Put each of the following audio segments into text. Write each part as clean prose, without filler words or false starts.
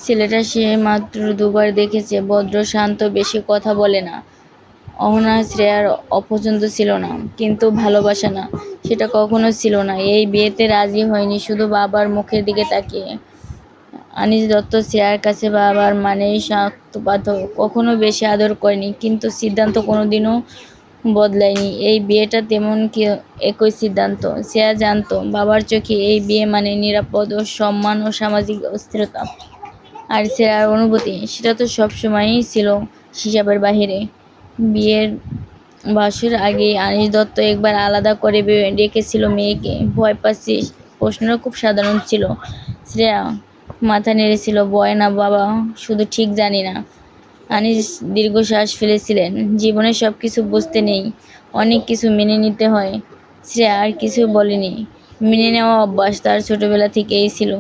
ছেলেটা সে মাত্র দুবার দেখেছে, ভদ্র, শান্ত, বেশি কথা বলে না। অহনা শ্রেয়ার অপছন্দ ছিল না, কিন্তু ভালোবাসা না, সেটা কখনো ছিল না। এই বিয়েতে রাজি হয়নি শুধু বাবার মুখের দিকে তাকিয়ে। আনিস দত্ত শ্রেয়ার কাছে বাবার মানেই শক্ত পাথর, কখনো বেশি আদর করেনি, কিন্তু সিদ্ধান্ত কোনোদিনও বদলায়নি। এই বিয়েটা তেমন একই সিদ্ধান্ত। শ্রেয়া জানতো বাবার চোখে এই বিয়ে মানে নিরাপদ ও সম্মান ও সামাজিক অস্থিরতা। আর শ্রেয়ার অনুভূতি, সেটা তো সবসময়ই ছিল হিসাবের বাহিরে। বিয়ের বাসর আগেই আনিস দত্ত একবার আলাদা করে ডেকেছিল মেয়েকে। ভয় পাচ্ছিস? প্রশ্নটা খুব সাধারণ ছিল। শ্রেয়া মাথা নেড়েছিল। ভয় না বাবা, শুধু ঠিক জানি না। আনিস দীর্ঘশ্বাস ফেলেছিলেন। জীবনে সব কিছু বুঝতে নেই, অনেক কিছু মেনে নিতে হয়। শ্রেয়া আর কিছু বলেনি। মেনে নেওয়া অভ্যাস তার ছোটবেলা থেকেই ছিল।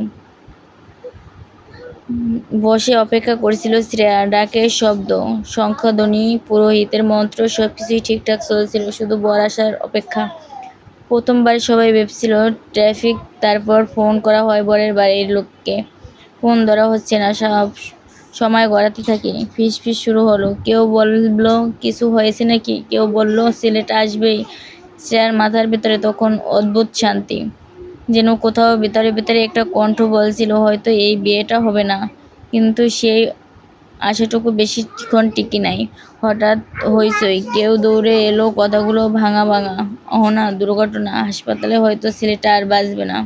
বসে অপেক্ষা করছিল শ্রেয়া। ডাকের শব্দ, শঙ্খধ্বনি, পুরোহিতের মন্ত্র, সবকিছুই ঠিকঠাক চলছিল, শুধু বর আসার অপেক্ষা। প্রথমবার সবাই ভেবেছিল ট্রাফিক, তারপর ফোন করা হয় বরের বাড়ির লোককে। ফোন ধরা হচ্ছে না, সব সময় গড়াতে থাকে। ফিস ফিস শুরু হলো। কেউ বলল কিছু হয়েছে নাকি, কেউ বলল ছেলেটা আসবেই। শ্রেয়ার মাথার ভেতরে তখন অদ্ভুত শান্তি, যেন কোথাও ভেতরে ভেতরে একটা কণ্ঠ বলছিল হয়তো এই বিয়েটা হবে না। কিন্তু সেই আশাটুকু বেশিক্ষণ টিকে নাই। হঠাৎ হইচই, কেউ দৌড়ে এলো, কথাগুলো ভাঙা ভাঙা। অহনা, দুর্ঘটনা, হাসপাতালে, হয়তো ছেলেটা আর বাঁচবে না।